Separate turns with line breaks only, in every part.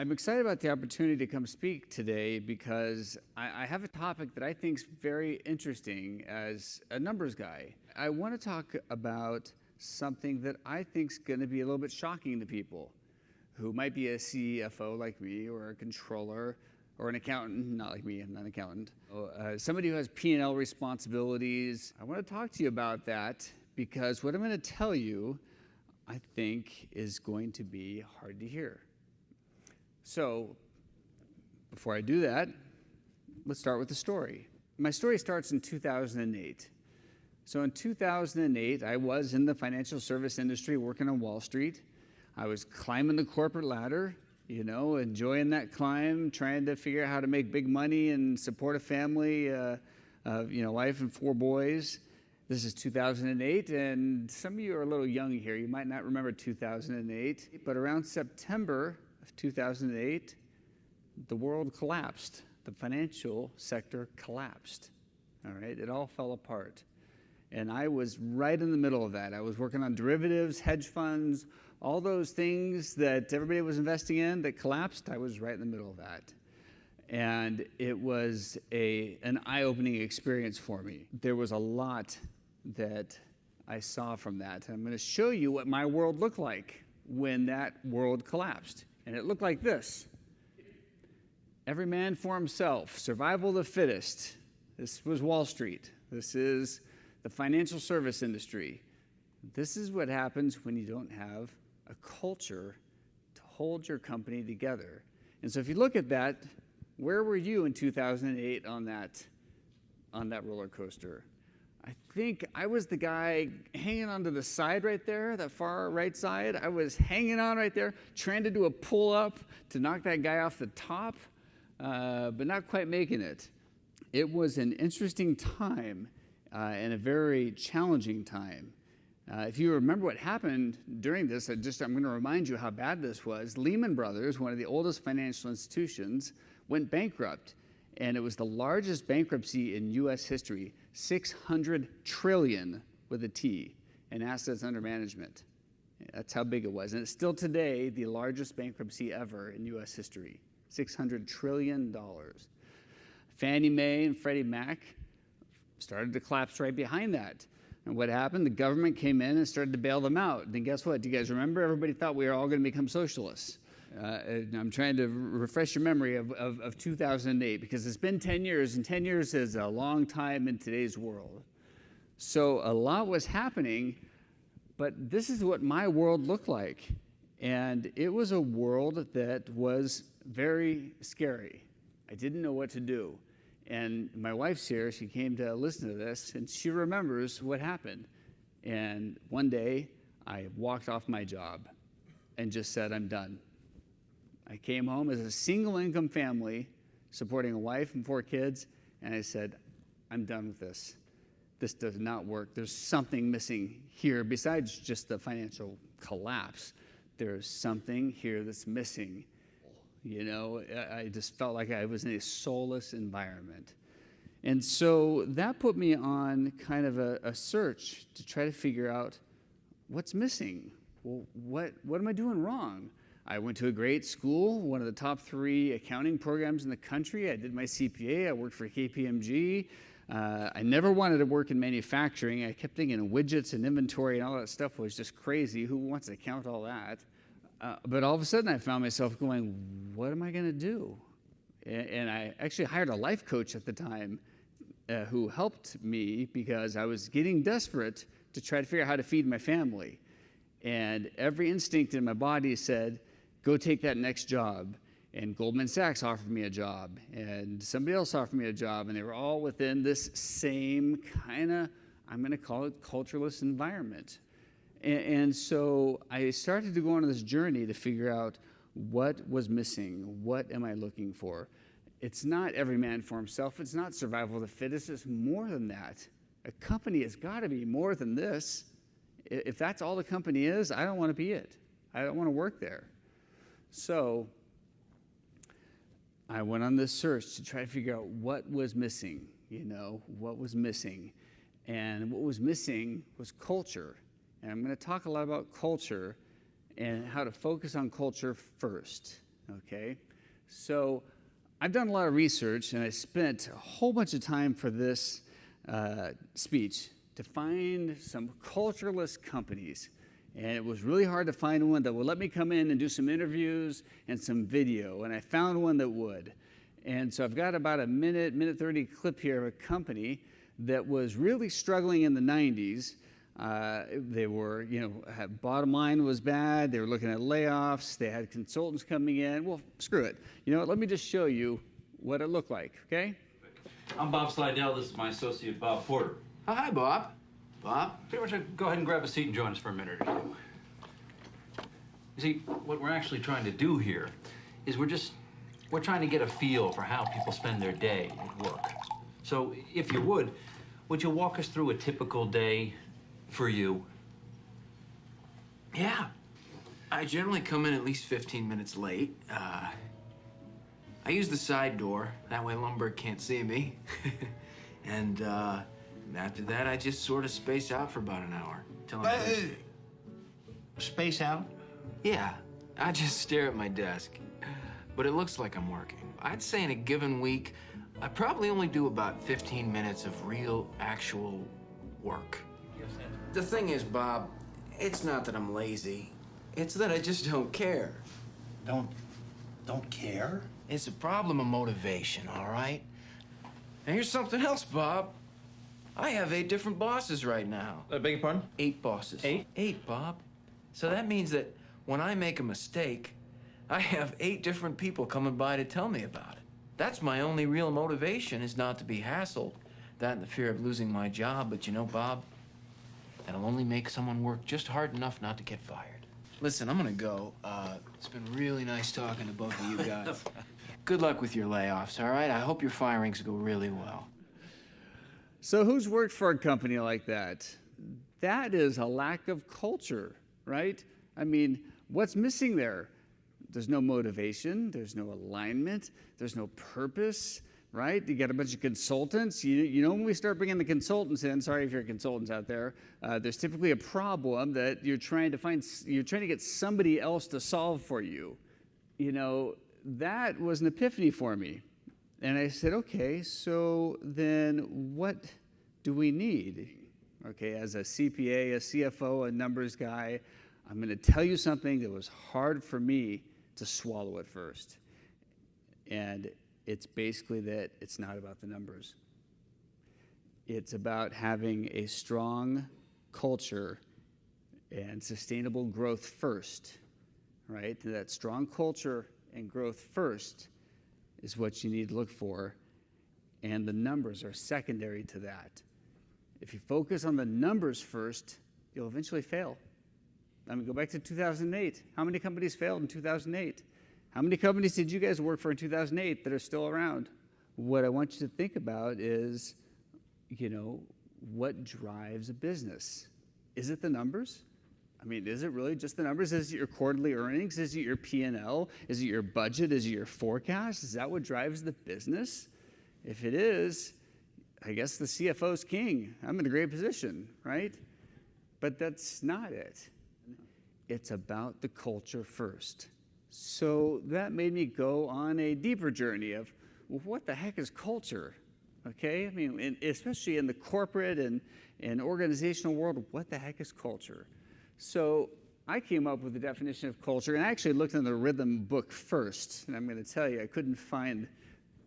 I'm excited about the opportunity to come speak today because I have a topic that I think is very interesting as a numbers guy. I want to talk about something that I think is going to be a little bit shocking to people who might be a CFO like me, or a controller, or an accountant, not like me, I'm not an accountant. Somebody who has P&L responsibilities. I want to talk to you about that because what I'm going to tell you, I think, is going to be hard to hear. So, before I do that, let's start with the story. My story starts in 2008. So in 2008, I was in the financial service industry working on Wall Street. I was climbing the corporate ladder, enjoying that climb, trying to figure out how to make big money and support a family, wife and 4 boys. This is 2008, and some of you are a little young here. You might not remember 2008, but around September of 2008, the world collapsed. The financial sector collapsed. All right, it all fell apart. And I was right in the middle of that. I was working on derivatives, hedge funds, all those things that everybody was investing in that collapsed. I was right in the middle of that. And it was an eye-opening experience for me. There was a lot that I saw from that. I'm going to show you what my world looked like when that world collapsed. And it looked like this. Every man for himself, survival of the fittest. This was Wall Street. This is the financial service industry. This is what happens when you don't have a culture to hold your company together. And so if you look at that, where were you in 2008 on that roller coaster? I think I was the guy hanging onto the side right there, that far right side. I was hanging on right there, trying to do a pull-up to knock that guy off the top, but not quite making it. It was an interesting time and a very challenging time. If you remember what happened during this, I'm going to remind you how bad this was. Lehman Brothers, one of the oldest financial institutions, went bankrupt. And it was the largest bankruptcy in U.S. history, $600 trillion with a T in assets under management. That's how big it was. And it's still today the largest bankruptcy ever in U.S. history, $600 trillion. Fannie Mae and Freddie Mac started to collapse right behind that. And what happened? The government came in and started to bail them out. Then guess what? Do you guys remember? Everybody thought we were all going to become socialists. I'm trying to refresh your memory of 2008 because it's been 10 years, and 10 years is a long time in today's world. So a lot was happening, but this is what my world looked like. And it was a world that was very scary. I didn't know what to do. And my wife's here, she came to listen to this, and she remembers what happened. And one day, I walked off my job and just said, I'm done. I came home as a single-income family, supporting a wife and 4 kids, and I said, I'm done with this. This does not work. There's something missing here. Besides just the financial collapse, there's something here that's missing. I just felt like I was in a soulless environment. And so that put me on kind of a search to try to figure out what's missing. Well, what am I doing wrong? I went to a great school, one of the top 3 accounting programs in the country. I did my CPA. I worked for KPMG. I never wanted to work in manufacturing. I kept thinking of widgets and inventory and all that stuff was just crazy. Who wants to count all that? But all of a sudden, I found myself going, what am I going to do? And I actually hired a life coach at the time who helped me because I was getting desperate to try to figure out how to feed my family. And every instinct in my body said, go take that next job. And Goldman Sachs offered me a job, and somebody else offered me a job, and they were all within this same kind of, I'm going to call it, cultureless environment. And so I started to go on this journey to figure out what was missing, what am I looking for. It's not every man for himself, it's not survival of the fittest, it's more than that. A company has got to be more than this. If that's all the company is, I don't want to be it. I don't want to work there. So I went on this search to try to figure out what was missing, what was missing. And what was missing was culture. And I'm going to talk a lot about culture and how to focus on culture first, okay? So I've done a lot of research, and I spent a whole bunch of time for this speech to find some cultureless companies. And it was really hard to find one that would let me come in and do some interviews and some video, and I found one that would. And so I've got about a minute 30 clip here of a company that was really struggling in the 90s. They were, bottom line was bad. They were looking at layoffs. They had consultants coming in. Well, screw it. You know what? Let me just show you what it looked like, okay?
I'm Bob Slidell. This is my associate, Bob Porter.
Oh, hi, Bob. Bob?
Pretty much go ahead and grab a seat and join us for a minute or two. You see, what we're actually trying to do here is we're trying to get a feel for how people spend their day at work. So, if you would you walk us through a typical day for you?
Yeah. I generally come in at least 15 minutes late. I use the side door. That way Lumberg can't see me. And after that, I just sort of space out for about an hour. Till I'm
Space out?
Yeah. I just stare at my desk. But it looks like I'm working. I'd say in a given week, I probably only do about 15 minutes of real, actual work. The thing is, Bob, it's not that I'm lazy. It's that I just don't care.
Don't care?
It's a problem of motivation, all right? And here's something else, Bob. I have 8 different bosses right now.
I beg your pardon?
8 bosses.
8?
8, Bob. So that means that when I make a mistake, I have 8 different people coming by to tell me about it. That's my only real motivation, is not to be hassled. That and the fear of losing my job. But you know, Bob, that'll only make someone work just hard enough not to get fired. Listen, I'm gonna go. It's been really nice talking to both of you guys. Good luck with your layoffs, all right? I hope your firings go really well.
So who's worked for a company like that? That is a lack of culture, right? I mean, what's missing there? There's no motivation, there's no alignment, there's no purpose, right? You got a bunch of consultants. You know, when we start bringing the consultants in, sorry if you're consultants out there, there's typically a problem that you're trying to get somebody else to solve for you. You know, that was an epiphany for me. And I said, okay, so then what do we need? Okay, as a CPA, a CFO, a numbers guy, I'm going to tell you something that was hard for me to swallow at first. And it's basically that it's not about the numbers. It's about having a strong culture and sustainable growth first, right? That strong culture and growth first is what you need to look for, and the numbers are secondary to that. If you focus on the numbers first, you'll eventually fail. I mean, go back to 2008. How many companies failed in 2008? How many companies did you guys work for in 2008 that are still around? What I want you to think about is, what drives a business? Is it the numbers? I mean, is it really just the numbers? Is it your quarterly earnings? Is it your P&L? Is it your budget? Is it your forecast? Is that what drives the business? If it is, I guess the CFO's king. I'm in a great position, right? But that's not it. It's about the culture first. So that made me go on a deeper journey of, well, what the heck is culture? Okay, I mean, especially in the corporate and organizational world, what the heck is culture? So I came up with the definition of culture, and I actually looked in the Rhythm book first, and I'm going to tell you, I couldn't find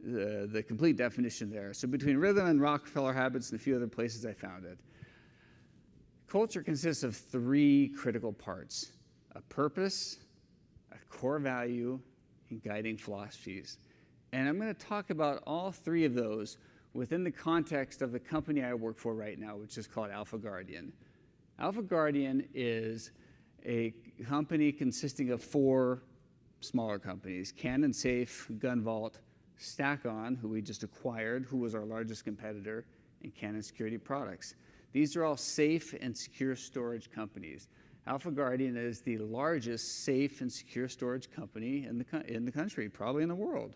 the complete definition there. So between Rhythm and Rockefeller Habits and a few other places, I found it. Culture consists of 3 critical parts: a purpose, a core value, and guiding philosophies. And I'm going to talk about all 3 of those within the context of the company I work for right now, which is called Alpha Guardian. Alpha Guardian is a company consisting of 4 smaller companies: Cannon Safe, GunVault, Stack-On, who we just acquired, who was our largest competitor, and Cannon Security Products. These are all safe and secure storage companies. Alpha Guardian is the largest safe and secure storage company in the country, probably in the world.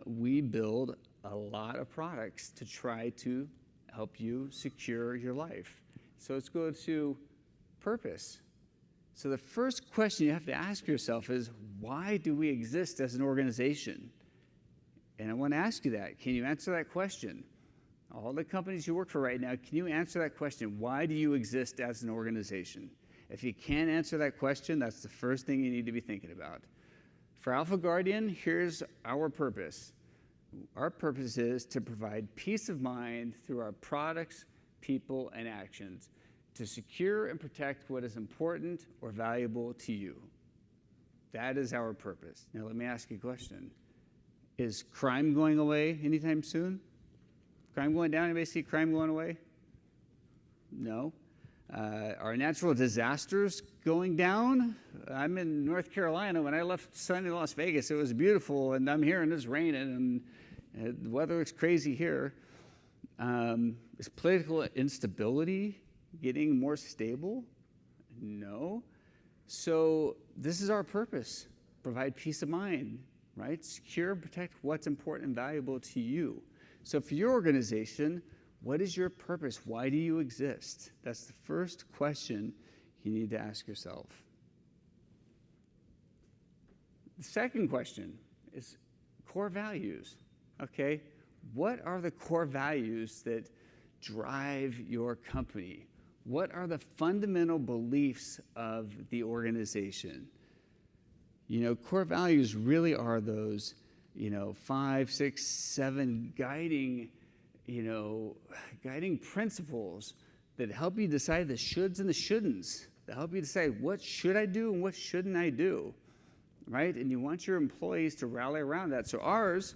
We build a lot of products to try to help you secure your life. So let's go to purpose. So the first question you have to ask yourself is, why do we exist as an organization? And I want to ask you that. Can you answer that question? All the companies you work for right now, can you answer that question? Why do you exist as an organization? If you can't answer that question, that's the first thing you need to be thinking about. For Alpha Guardian, here's our purpose. Our purpose is to provide peace of mind through our products, people, and actions to secure and protect what is important or valuable to you. That is our purpose. Now, let me ask you a question. Is crime going away anytime soon? Crime going down? Anybody see crime going away? No. Are natural disasters going down? I'm in North Carolina. When I left sunny Las Vegas, it was beautiful, and I'm here and it's raining, and the weather looks crazy here. Is political instability getting more stable? No. So this is our purpose. Provide peace of mind, right? Secure and protect what's important and valuable to you. So for your organization, what is your purpose? Why do you exist? That's the first question you need to ask yourself. The second question is core values, okay? What are the core values that drive your company? What are the fundamental beliefs of the organization? You know, core values really are those, 5, 6, 7 guiding principles that help you decide the shoulds and the shouldn'ts, that help you decide what should I do and what shouldn't I do, right? And you want your employees to rally around that. So ours,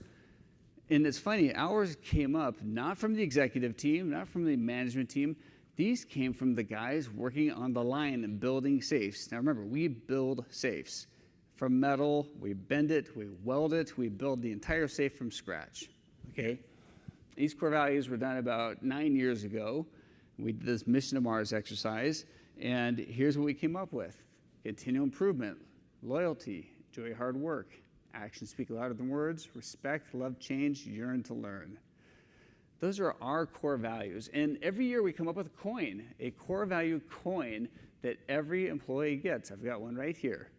and it's funny, ours came up not from the executive team, not from the management team. These came from the guys working on the line and building safes. Now remember, we build safes from metal, we bend it, we weld it, we build the entire safe from scratch, okay? These core values were done about 9 years ago. We did this Mission to Mars exercise, and here's what we came up with. Continual improvement, loyalty, enjoy hard work, actions speak louder than words, respect, love change, yearn to learn. Those are our core values. And every year we come up with a core value coin that every employee gets. I've got one right here.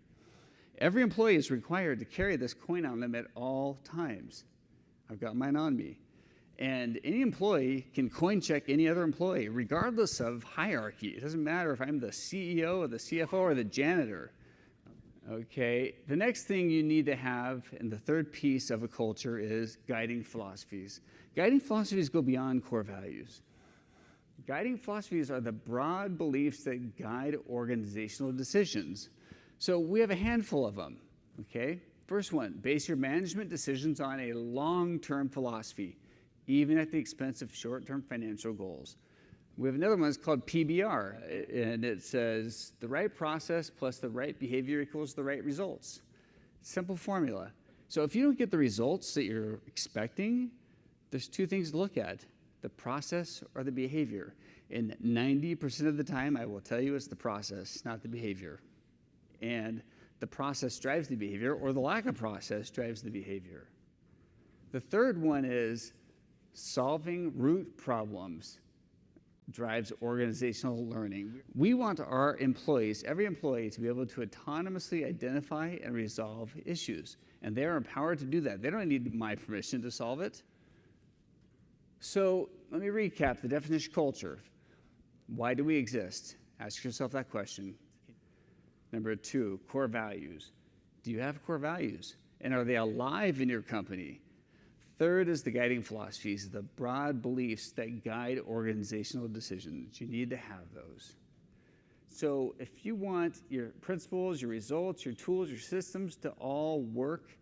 Every employee is required to carry this coin on them at all times. I've got mine on me. And any employee can coin check any other employee, regardless of hierarchy. It doesn't matter if I'm the CEO or the CFO or the janitor. Okay, the next thing you need to have, and the third piece of a culture, is guiding philosophies. Guiding philosophies go beyond core values. Guiding philosophies are the broad beliefs that guide organizational decisions. So we have a handful of them, okay? First one, base your management decisions on a long-term philosophy, even at the expense of short-term financial goals. We have another one that's called PBR, and it says the right process plus the right behavior equals the right results. Simple formula. So if you don't get the results that you're expecting, there's two things to look at, the process or the behavior. And 90% of the time, I will tell you it's the process, not the behavior. And the process drives the behavior, or the lack of process drives the behavior. The third one is solving root problems drives organizational learning. We want our employees, every employee, to be able to autonomously identify and resolve issues. And they're empowered to do that. They don't need my permission to solve it. So let me recap the definition of culture. Why do we exist? Ask yourself that question. Number 2, core values. Do you have core values? And are they alive in your company? Third is the guiding philosophies, the broad beliefs that guide organizational decisions. You need to have those. So if you want your principles, your results, your tools, your systems to all work,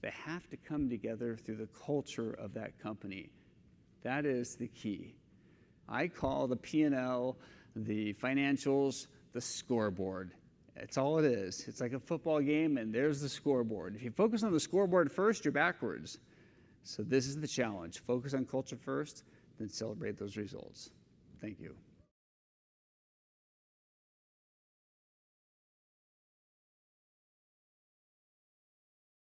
they have to come together through the culture of that company. That is the key. I call the P&L, the financials, the scoreboard. That's all it is. It's like a football game, and there's the scoreboard. If you focus on the scoreboard first, you're backwards. So this is the challenge. Focus on culture first, then celebrate those results. Thank you.